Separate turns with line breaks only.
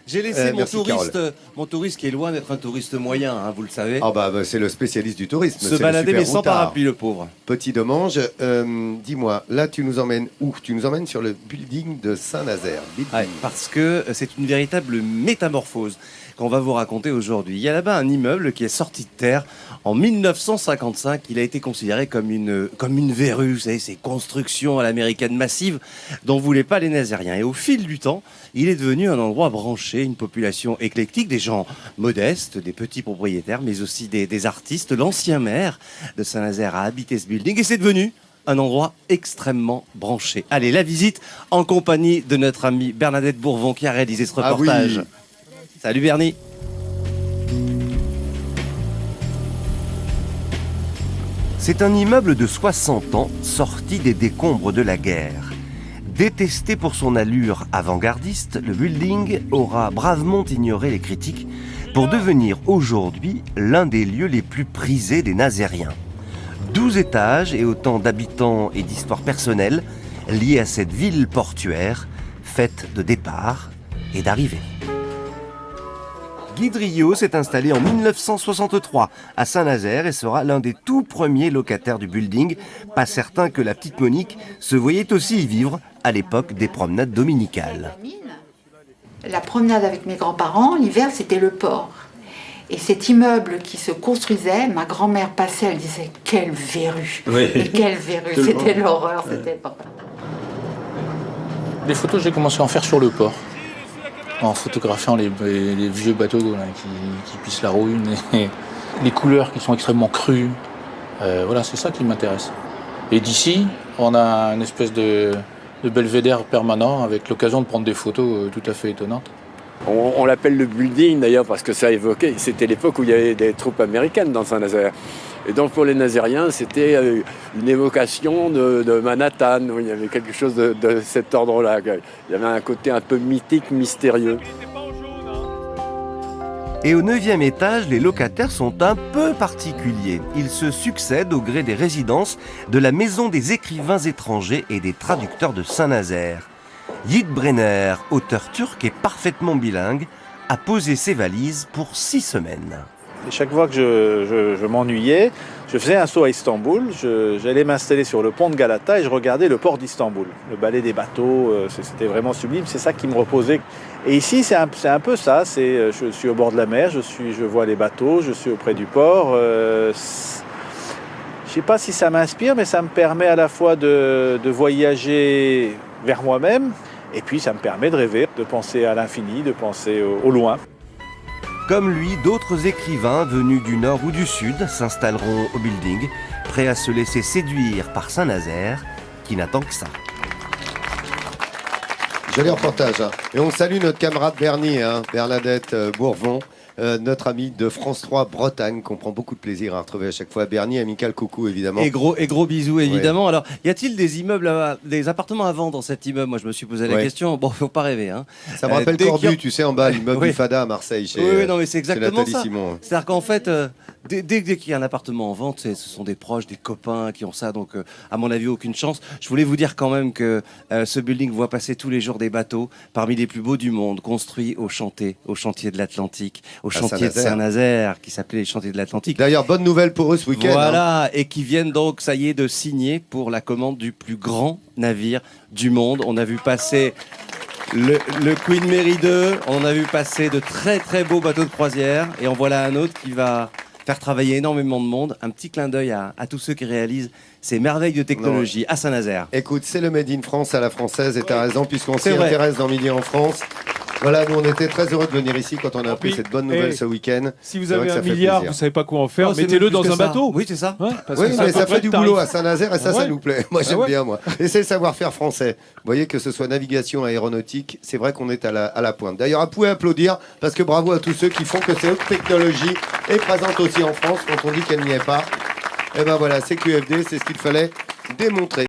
J'ai laissé
Merci,
mon touriste qui est loin d'être un touriste moyen, hein, vous le savez.
Ah bah, c'est le spécialiste du tourisme.
Se balader mais sans parapluie, le pauvre.
Petit Domange, dis-moi, là tu nous emmènes où? Tu nous emmènes sur le building de Saint-Nazaire.
Ouais, parce que c'est une véritable métamorphose qu'on va vous raconter aujourd'hui. Il y a là-bas un immeuble qui est sorti de terre en 1955. Il a été considéré comme une verrue, vous savez, ces constructions à l'américaine massives dont ne voulaient pas les Nazériens. Et au fil du temps, il est devenu un endroit branché, une population éclectique, des gens modestes, des petits propriétaires, mais aussi des artistes. L'ancien maire de Saint-Nazaire a habité ce building et c'est devenu un endroit extrêmement branché. Allez, la visite en compagnie de notre amie Bernadette Bourvon qui a réalisé ce reportage.
Ah oui.
Salut Bernie. C'est un immeuble de 60 ans sorti des décombres de la guerre. Détesté pour son allure avant-gardiste, le building aura bravement ignoré les critiques pour devenir aujourd'hui l'un des lieux les plus prisés des Nazériens. 12 étages et autant d'habitants et d'histoires personnelles liées à cette ville portuaire faite de départs et d'arrivées. Guy Driot s'est installé en 1963 à Saint-Nazaire et sera l'un des tout premiers locataires du building. Pas certain que la petite Monique se voyait aussi y vivre à l'époque des promenades dominicales.
La promenade avec mes grands-parents, l'hiver, c'était le port. Et cet immeuble qui se construisait, ma grand-mère passait, elle disait « Quelle verrue !»
Oui.
Et quelle verrue! C'était l'horreur, c'était pas...
Les photos, j'ai commencé à en faire sur le port. En photographiant les vieux bateaux là, qui pissent la rouille, les couleurs qui sont extrêmement crues. Voilà, c'est ça qui m'intéresse. Et d'ici, on a une espèce de belvédère permanent avec l'occasion de prendre des photos tout à fait étonnantes.
On l'appelle le building d'ailleurs parce que ça évoquait, c'était l'époque où il y avait des troupes américaines dans Saint-Nazaire. Et donc pour les Nazériens, c'était une évocation de Manhattan, où il y avait quelque chose de cet ordre-là. Il y avait un côté un peu mythique, mystérieux.
Et au 9e étage, les locataires sont un peu particuliers. Ils se succèdent au gré des résidences de la Maison des écrivains étrangers et des traducteurs de Saint-Nazaire. Yiğit Brenner, auteur turc et parfaitement bilingue, a posé ses valises pour 6 semaines.
Et chaque fois que je m'ennuyais, je faisais un saut à Istanbul, j'allais m'installer sur le pont de Galata et je regardais le port d'Istanbul. Le balai des bateaux, c'était vraiment sublime, c'est ça qui me reposait. Et ici, c'est un peu ça, je suis au bord de la mer, je vois les bateaux, je suis auprès du port. Je ne sais pas si ça m'inspire, mais ça me permet à la fois de voyager vers moi-même, et puis ça me permet de rêver, de penser à l'infini, de penser au loin.
Comme lui, d'autres écrivains venus du nord ou du sud s'installeront au building, prêts à se laisser séduire par Saint-Nazaire, qui n'attend que ça.
Joli reportage. Hein. Et on salue notre camarade Bernie, hein, Bernadette Bourvon, notre ami de France 3 Bretagne, qu'on prend beaucoup de plaisir à retrouver à chaque fois. Bernie, amical coucou évidemment.
Et gros bisous évidemment.
Ouais.
Alors, y a-t-il des immeubles, des appartements à vendre dans cet immeuble? Moi, je me suis posé la question. Bon, faut pas rêver. Hein.
Ça me rappelle Corbu, tu sais, en bas, l'immeuble
Oui.
du Fada à Marseille. Chez,
oui, non, mais c'est exactement
Nathalie
ça.
Simon.
C'est-à-dire qu'en fait, dès qu'il y a un appartement en vente, ce sont des proches, des copains qui ont ça. Donc, à mon avis, aucune chance. Je voulais vous dire quand même que ce building voit passer tous les jours des bateaux parmi les plus beaux du monde, construits au chantier de l'Atlantique, au chantier de Saint-Nazaire, qui s'appelait les chantiers de l'Atlantique.
D'ailleurs, bonne nouvelle pour eux ce week-end.
Voilà, hein. Et qui viennent donc, ça y est, de signer pour la commande du plus grand navire du monde. On a vu passer le Queen Mary 2, on a vu passer de très très beaux bateaux de croisière, et en voilà un autre qui va faire travailler énormément de monde. Un petit clin d'œil à tous ceux qui réalisent ces merveilles de technologie à Saint-Nazaire.
Écoute, c'est le Made in France à la française, et t'as raison, puisqu'on s'y intéresse dans Midi en France. Voilà, nous on était très heureux de venir ici quand on a appris cette bonne nouvelle ce week-end.
Si vous avez un milliard, vous savez pas quoi en faire,
Oh,
mettez-le dans un bateau.
Oui, c'est ça.
Hein,
oui, mais ça fait du boulot à Saint-Nazaire et ça
ouais.
nous plaît. Moi j'aime bien, moi. Et c'est le savoir-faire français. Vous voyez que ce soit navigation aéronautique, c'est vrai qu'on est à la pointe. D'ailleurs, vous pouvez applaudir parce que bravo à tous ceux qui font que cette technologie est présente aussi en France quand on dit qu'elle n'y est pas. Et ben voilà, c'est QFD, c'est ce qu'il fallait démontrer.